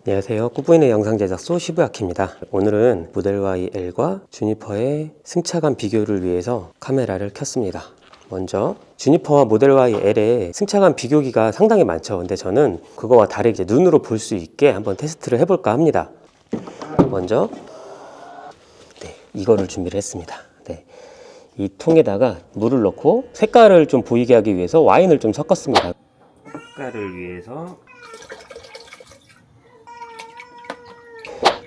안녕하세요. 꽃보이는 영상 제작소 시부야키입니다. 오늘은 모델 Y L과 주니퍼의 승차감 비교를 위해서 카메라를 켰습니다. 먼저 주니퍼와 모델 Y L의 승차감 비교기가 상당히 많죠. 근데 저는 그거와 다르게 눈으로 볼 수 있게 한번 테스트를 해볼까 합니다. 먼저 이거를 준비를 했습니다. 이 통에다가 물을 넣고 색깔을 좀 보이게 하기 위해서 와인을 좀 섞었습니다. 색깔을 위해서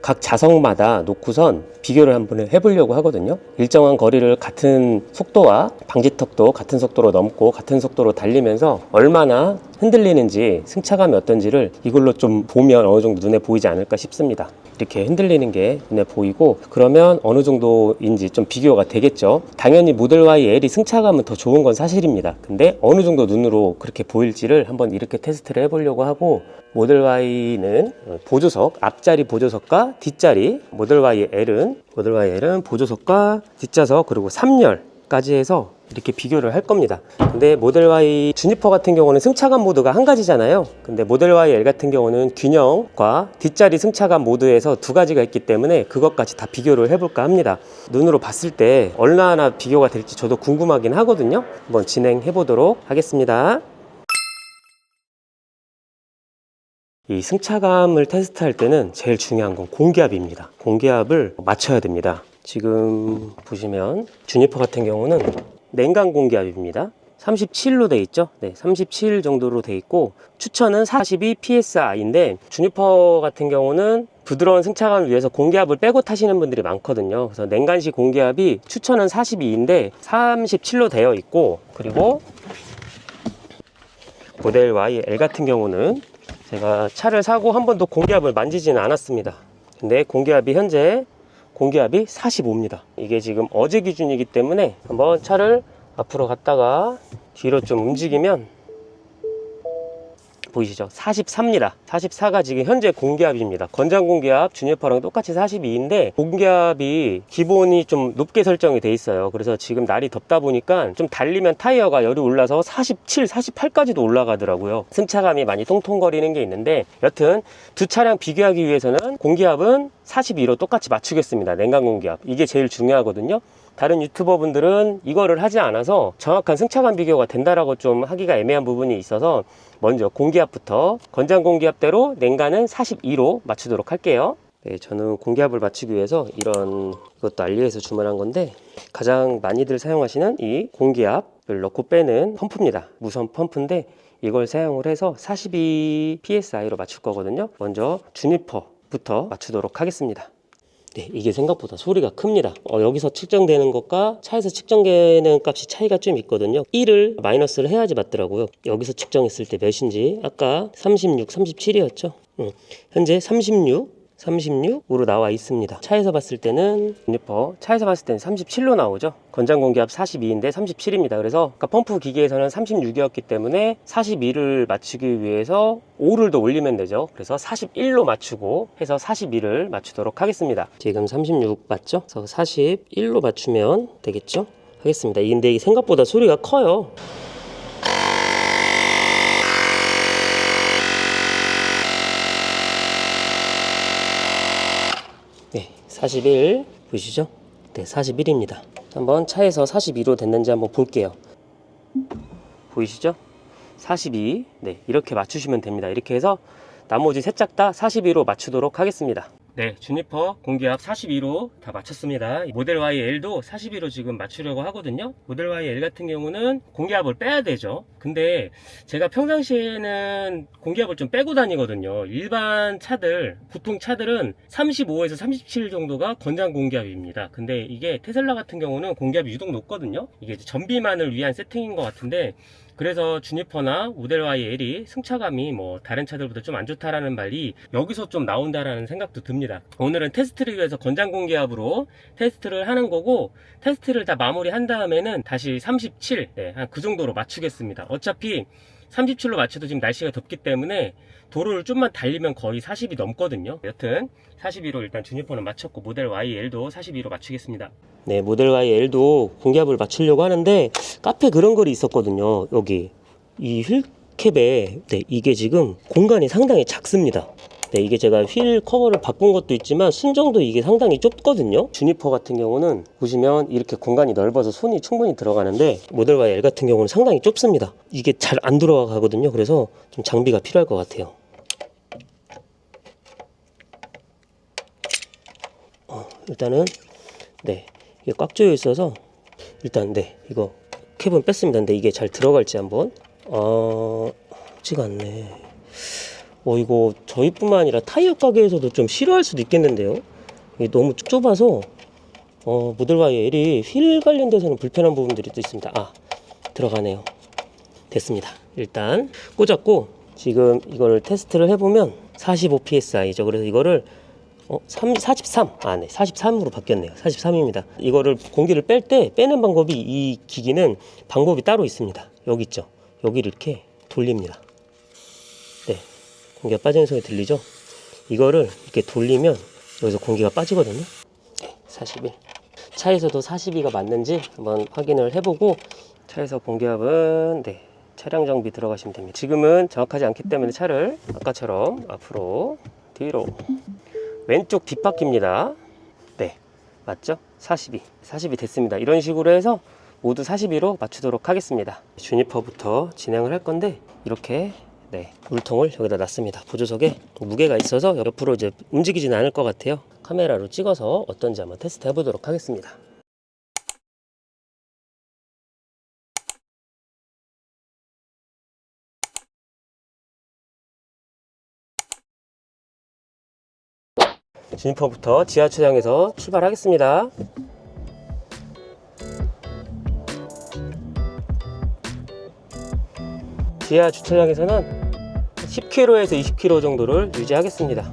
각 자석마다 놓고선 비교를 한번 해보려고 하거든요. 일정한 거리를 같은 속도와 방지턱도 같은 속도로 넘고 같은 속도로 달리면서 얼마나 흔들리는지 승차감이 어떤지를 이걸로 좀 보면 어느 정도 눈에 보이지 않을까 싶습니다. 이렇게 흔들리는 게 눈에 보이고 그러면 어느 정도인지 좀 비교가 되겠죠. 당연히 모델 Y L이 승차감은 더 좋은 건 사실입니다. 근데 어느 정도 눈으로 그렇게 보일지를 한번 이렇게 테스트를 해보려고 하고, 모델 Y는 보조석, 앞자리 보조석과 뒷자리, 모델 Y L은 보조석과 뒷좌석 그리고 3열까지 해서 이렇게 비교를 할 겁니다. 근데 모델 Y 주니퍼 같은 경우는 승차감 모드가 한 가지잖아요. 근데 모델 Y L 같은 경우는 균형과 뒷자리 승차감 모드에서 두 가지가 있기 때문에 그것까지 다 비교를 해볼까 합니다. 눈으로 봤을 때 얼마나 비교가 될지 저도 궁금하긴 하거든요. 한번 진행해 보도록 하겠습니다. 이 승차감을 테스트할 때는 제일 중요한 건 공기압입니다. 공기압을 맞춰야 됩니다. 지금 보시면 주니퍼 같은 경우는 냉각 공기압입니다. 37로 돼 있죠. 37 정도로 돼 있고 추천은 42 PSI인데 주니퍼 같은 경우는 부드러운 승차감을 위해서 공기압을 빼고 타시는 분들이 많거든요. 그래서 냉간식 공기압이 추천은 42인데 37로 되어 있고, 그리고 모델 Y L 같은 경우는 제가 차를 사고 한 번도 공기압을 만지지는 않았습니다. 근데 현재 공기압이 45입니다. 이게 지금 어제 기준이기 때문에 한번 차를 앞으로 갔다가 뒤로 좀 움직이면 보이시죠? 44입니다. 44가 지금 현재 공기압입니다. 권장 공기압 주니퍼랑 똑같이 42인데 공기압이 기본이 좀 높게 설정이 돼 있어요. 그래서 지금 날이 덥다 보니까 좀 달리면 타이어가 열이 올라서 47, 48까지도 올라가더라고요. 승차감이 많이 통통거리는 게 있는데, 여튼 두 차량 비교하기 위해서는 공기압은 42로 똑같이 맞추겠습니다. 냉각 공기압. 이게 제일 중요하거든요. 다른 유튜버 분들은 이거를 하지 않아서 정확한 승차감 비교가 된다라고 좀 하기가 애매한 부분이 있어서 먼저 공기압부터 권장 공기압대로 냉간은 42로 맞추도록 할게요. 저는 공기압을 맞추기 위해서 이것도 알리에서 주문한 건데, 가장 많이들 사용하시는 이 공기압을 넣고 빼는 펌프입니다. 무선 펌프인데 이걸 사용을 해서 42 PSI로 맞출 거거든요. 먼저 주니퍼부터 맞추도록 하겠습니다. 이게 생각보다 소리가 큽니다. 여기서 측정되는 것과 차에서 측정되는 값이 차이가 좀 있거든요. 1을 마이너스를 해야지 맞더라고요. 여기서 측정했을 때 몇인지 아까 36, 37이었죠. 현재 36으로 나와 있습니다. 차에서 봤을 때는 주니퍼 차에서 봤을 때는 37로 나오죠. 권장 공기압 42인데 37입니다. 그래서 아까 펌프 기계에서는 36이었기 때문에 42를 맞추기 위해서 5를 더 올리면 되죠. 그래서 41로 맞추고 해서 42를 맞추도록 하겠습니다. 지금 36 맞죠? 그래서 41로 맞추면 되겠죠? 하겠습니다. 근데 이게 생각보다 소리가 커요. 41 보이시죠? 41입니다. 한번 차에서 42로 됐는지 한번 볼게요. 보이시죠? 42. 이렇게 맞추시면 됩니다. 이렇게 해서 나머지 세 짝 다 42로 맞추도록 하겠습니다. 주니퍼 공기압 42로 다 맞췄습니다. 모델 Y L도 42로 지금 맞추려고 하거든요. 모델 Y L 같은 경우는 공기압을 빼야 되죠. 근데 제가 평상시에는 공기압을 좀 빼고 다니거든요. 일반 차들, 보통 차들은 35에서 37 정도가 권장 공기압입니다. 근데 이게 테슬라 같은 경우는 공기압이 유독 높거든요. 이게 전비만을 위한 세팅인 것 같은데, 그래서 주니퍼나 모델 Y L이 승차감이 다른 차들보다 좀 안 좋다라는 말이 여기서 좀 나온다라는 생각도 듭니다. 오늘은 테스트를 위해서 권장 공기압으로 테스트를 하는 거고, 테스트를 다 마무리한 다음에는 다시 37, 한 그 정도로 맞추겠습니다. 어차피 37로 맞춰도 지금 날씨가 덥기 때문에 도로를 좀만 달리면 거의 40이 넘거든요. 여튼 42로 일단 주니퍼는 맞췄고, 모델 Y L도 42로 맞추겠습니다. 모델 Y L도 공기압을 맞추려고 하는데 카페 그런 글이 있었거든요. 여기 이 휠캡에 이게 지금 공간이 상당히 작습니다. 네, 이게 제가 휠 커버를 바꾼 것도 있지만 순정도 이게 상당히 좁거든요. 주니퍼 같은 경우는 보시면 이렇게 공간이 넓어서 손이 충분히 들어가는데 모델 Y L 같은 경우는 상당히 좁습니다. 이게 잘 안 들어가거든요. 그래서 좀 장비가 필요할 것 같아요. 일단은 네, 이게 꽉 조여 있어서 일단 네, 이거 캡은 뺐습니다. 근데 이게 잘 들어갈지 한번. 쉽지가 않네. 이거 저희뿐만 아니라 타이어 가게에서도 좀 싫어할 수도 있겠는데요. 이게 너무 좁아서 모델 Y L이 휠 관련돼서는 불편한 부분들이 또 있습니다. 들어가네요. 됐습니다. 일단 꽂았고 지금 이걸 테스트를 해보면 45 psi죠. 그래서 이거를 43. 네, 43으로 바뀌었네요. 43입니다. 이거를 공기를 뺄 때 빼는 방법이, 이 기기는 방법이 따로 있습니다. 여기 있죠. 여기를 이렇게 돌립니다. 네, 공기가 빠지는 소리 들리죠? 이거를 이렇게 돌리면 여기서 공기가 빠지거든요. 네, 41. 차에서도 42가 맞는지 한번 확인을 해보고, 차에서 공기압은 네, 차량 정비 들어가시면 됩니다. 지금은 정확하지 않기 때문에 차를 아까처럼 앞으로 뒤로 왼쪽 뒷바퀴입니다. 네, 맞죠? 42 됐습니다. 이런 식으로 해서 모두 42로 맞추도록 하겠습니다. 주니퍼부터 진행을 할 건데, 이렇게 네, 물통을 여기다 놨습니다. 보조석에 무게가 있어서 옆으로 이제 움직이지는 않을 것 같아요. 카메라로 찍어서 어떤지 한번 테스트 해보도록 하겠습니다. 주니퍼부터 지하 주차장에서 출발하겠습니다. 지하 주차장에서는 10km에서 20km 정도를 유지하겠습니다.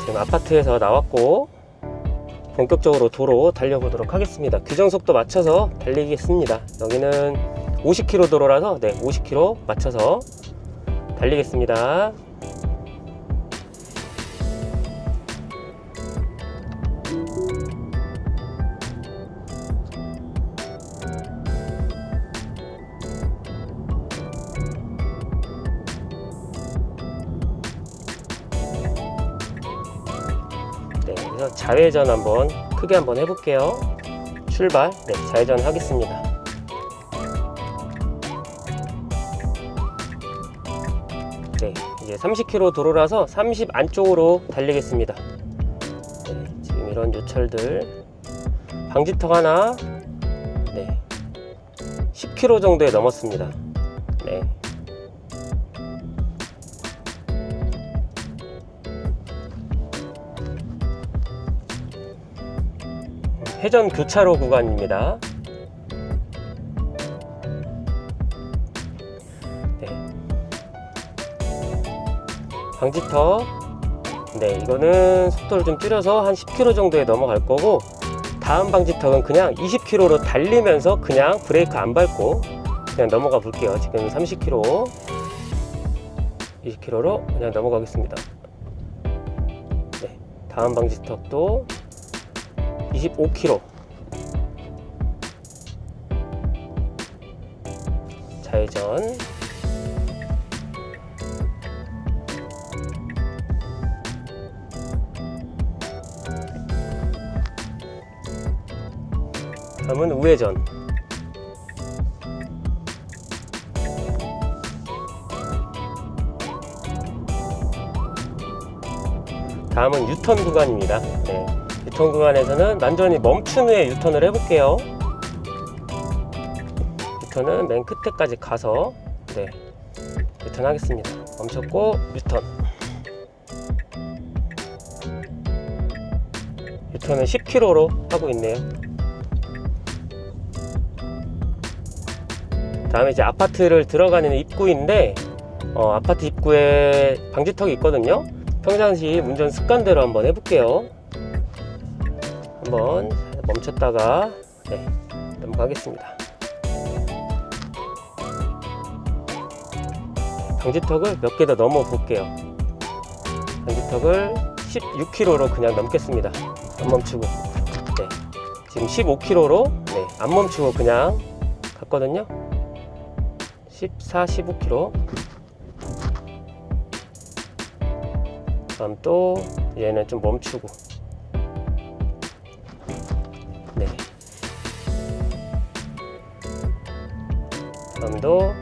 지금 아파트에서 나왔고 본격적으로 도로 달려보도록 하겠습니다. 규정 속도 맞춰서 달리겠습니다. 여기는 50km 도로라서 네, 50km 맞춰서 달리겠습니다. 그래서 좌회전 한번 크게 한번 해볼게요. 출발. 네, 좌회전 하겠습니다. 네, 이제 30km 도로라서 30 안쪽으로 달리겠습니다. 네, 지금 이런 요철들, 방지턱 하나, 네, 10km 정도에 넘었습니다. 네. 회전 교차로 구간입니다. 네. 방지턱. 네, 이거는 속도를 좀 줄여서 한 10km 정도에 넘어갈 거고, 다음 방지턱은 그냥 20km로 달리면서 그냥 브레이크 안 밟고 그냥 넘어가 볼게요. 지금 30km, 20km로 그냥 넘어가겠습니다. 네, 다음 방지턱도 25km. 좌회전. 다음은 우회전. 다음은 유턴 구간입니다. 네. 유턴 구간에서는 완전히 멈춘 후에 유턴을 해볼게요. 유턴은 맨 끝에까지 가서 네, 유턴 하겠습니다. 멈췄고 유턴. 유턴은 10km로 하고 있네요. 다음에 이제 아파트를 들어가는 입구인데, 아파트 입구에 방지턱이 있거든요. 평상시 운전 습관대로 한번 해볼게요. 한번 멈췄다가 넘어가겠습니다. 방지턱을 몇 개 더 넘어 볼게요. 방지턱을 16km로 그냥 넘겠습니다. 안 멈추고. 지금 15km로 안 멈추고 그냥 갔거든요. 14, 15km. 다음 또 얘는 좀 멈추고. 다음도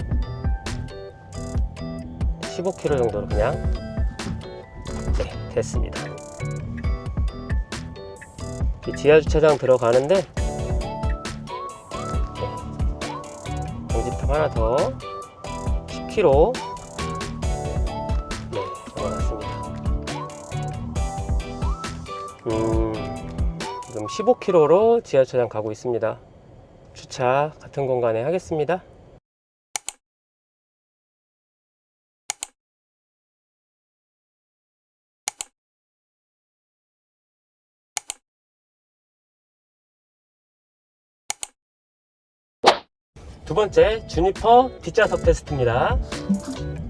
15km 정도로 그냥 됐습니다. 지하주차장 들어가는데 방지턱 하나 더 10km 넘어갔습니다. 지금 15km로 지하주차장 가고 있습니다. 주차 같은 공간에 하겠습니다. 두 번째, 주니퍼 뒷좌석 테스트입니다.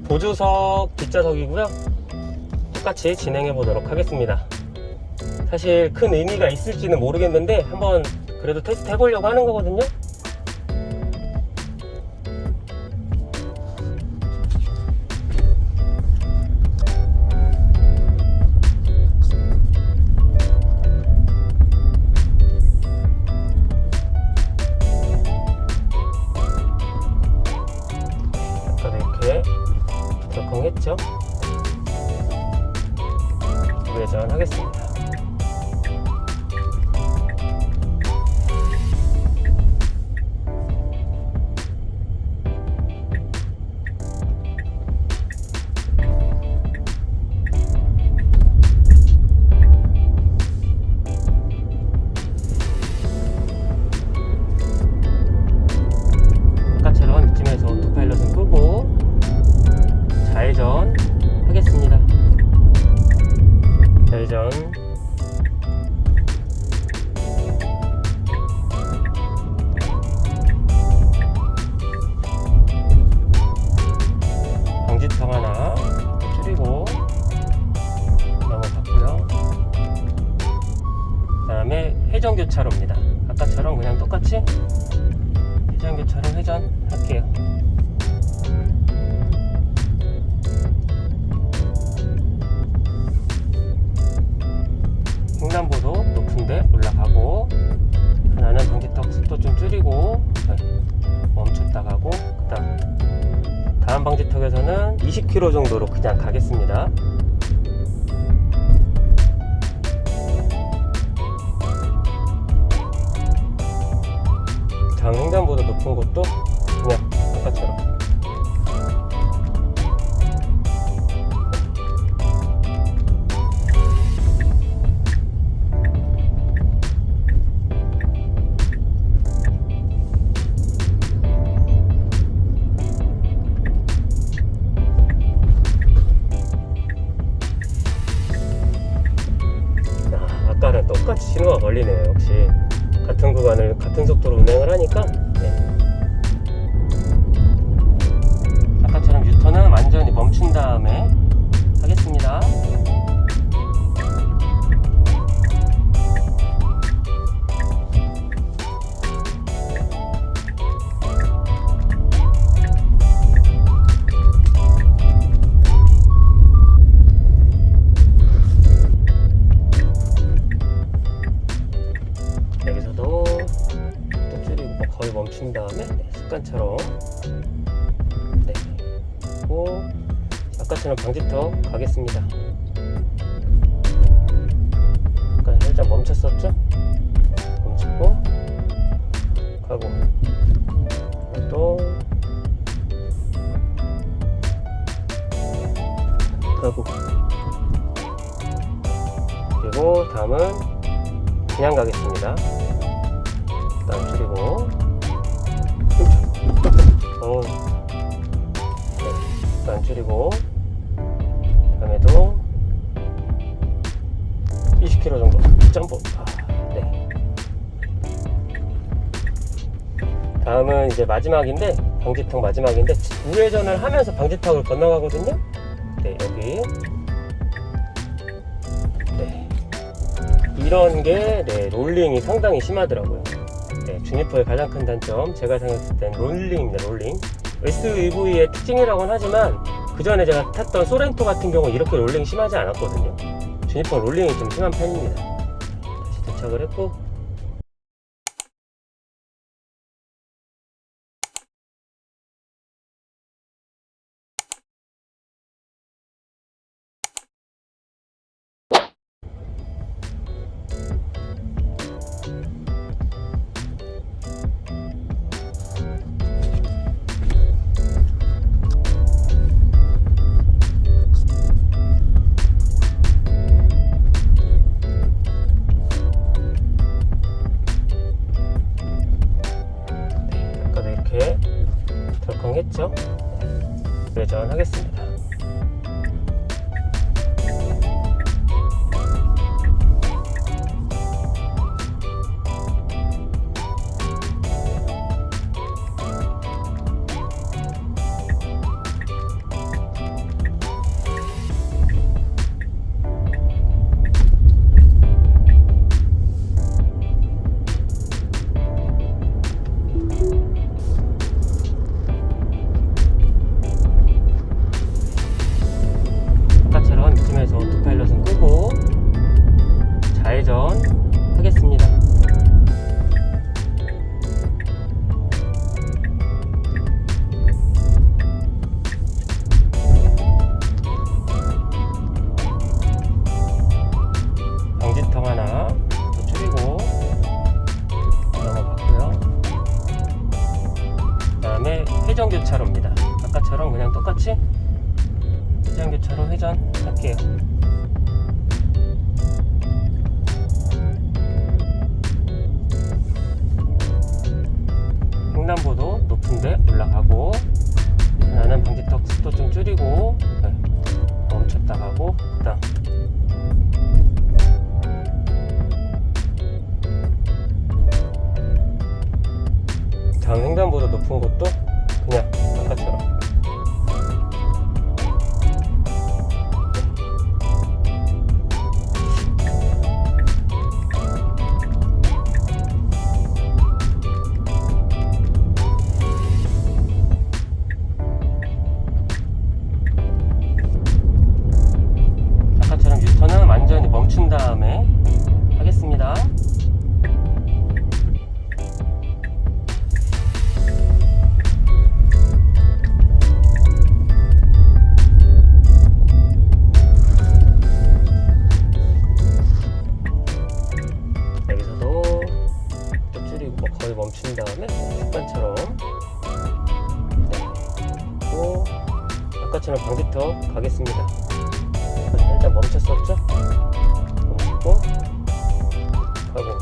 보조석 뒷좌석이고요. 똑같이 진행해 보도록 하겠습니다. 사실 큰 의미가 있을지는 모르겠는데 한번 그래도 테스트 해보려고 하는 거거든요. 적응했죠? 우회전 하겠습니다. 아까처럼 이쯤에서 오토파일럿은 끄고 좌회전 하겠습니다. 좌회전. 방지턱 하나 줄이고 넘어갔고요. 그 다음에 회전교차로입니다. 아까처럼 그냥 똑같이 회전교차로 회전할게요. 횡단보도 높은데 올라가고, 하나는 방지턱 속도 좀 줄이고 멈췄다 가고, 다음 방지턱에서는 20km 정도로 그냥 가겠습니다. 다음 횡단보도 높은 곳도 그냥 아까처럼 아까랑 똑같이 신호가 걸리네요. 역시 같은 구간을 같은 속도로 운행을 하니까. 아까처럼 유턴은 완전히 멈춘 다음에 하겠습니다. 여기서도 또 줄이고 거의 멈춘 다음에 습관처럼 그리고 아까처럼 방지턱 가겠습니다. 아까 살짝 멈췄었죠? 멈추고 가고, 또 가고, 그리고 다음은 그냥 가겠습니다. 다음 줄이고, 안 줄이고, 다음에도 20km 정도 점프. 네. 다음은 이제 마지막인데, 방지턱 마지막인데, 우회전을 하면서 방지턱을 건너가거든요. 네, 여기. 네. 이런 게, 네, 롤링이 상당히 심하더라고요. 네, 주니퍼의 가장 큰 단점, 제가 생각했을 땐 롤링입니다, 롤링. SUV의 특징이라고는 하지만, 그 전에 제가 탔던 소렌토 같은 경우는 이렇게 롤링이 심하지 않았거든요. 주니퍼 롤링이 좀 심한 편입니다. 다시 도착을 했고, 아까도 이렇게 덜컹했죠? 우회전 하겠습니다. 아까처럼 이쯤에서 오토파일럿은 끄고 좌회전 하겠습니다. 방지턱 하나 더 줄이고 넘어갔고요. 그 다음에 회전교차로입니다. 아까처럼 그냥 똑같이 회전교차로 회전할게요. 횡단보도 높은데 올라가고, 나는 방지턱 속도 좀 줄이고, 네, 멈췄다 가고, 그 다음 횡단보도 높은 곳도 그냥 아까처럼 유턴은 완전히 멈춘 다음에 하겠습니다. 여기서도 또 줄이고 거의 멈춘 다음에 습관처럼, 네, 그리고 아까처럼 방지턱 가겠습니다. 일단 멈췄었죠? 멈추고 가고,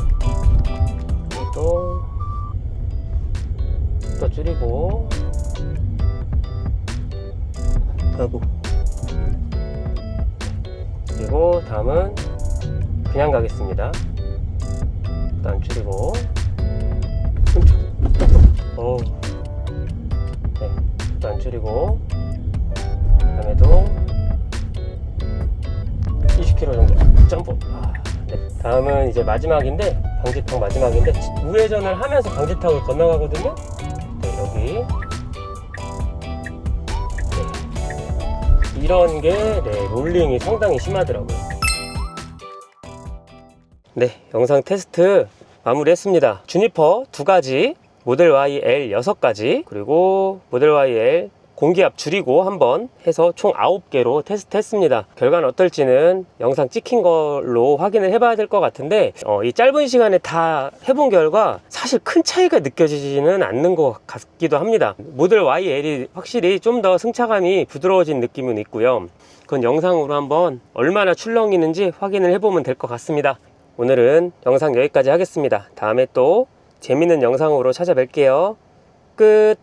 또 줄이고 가고, 그리고 다음은 그냥 가겠습니다. 일단 줄이고 네, 일단 줄이고, 다음에도 20km 정도 점프. 네. 다음은 이제 마지막인데, 방지턱 마지막인데, 우회전을 하면서 방지턱을 건너가거든요. 네, 여기. 네. 이런 게, 네, 롤링이 상당히 심하더라고요. 네, 영상 테스트 마무리했습니다. 주니퍼 2가지, 모델 Y L 6가지, 그리고 모델 Y L 공기압 줄이고 한번 해서 총 9개로 테스트했습니다. 결과는 어떨지는 영상 찍힌 걸로 확인을 해봐야 될 것 같은데, 이 짧은 시간에 다 해본 결과 사실 큰 차이가 느껴지지는 않는 것 같기도 합니다. 모델 YL이 확실히 좀 더 승차감이 부드러워진 느낌은 있고요. 그건 영상으로 한번 얼마나 출렁이는지 확인을 해보면 될 것 같습니다. 오늘은 영상 여기까지 하겠습니다. 다음에 또 재밌는 영상으로 찾아뵐게요. 끝.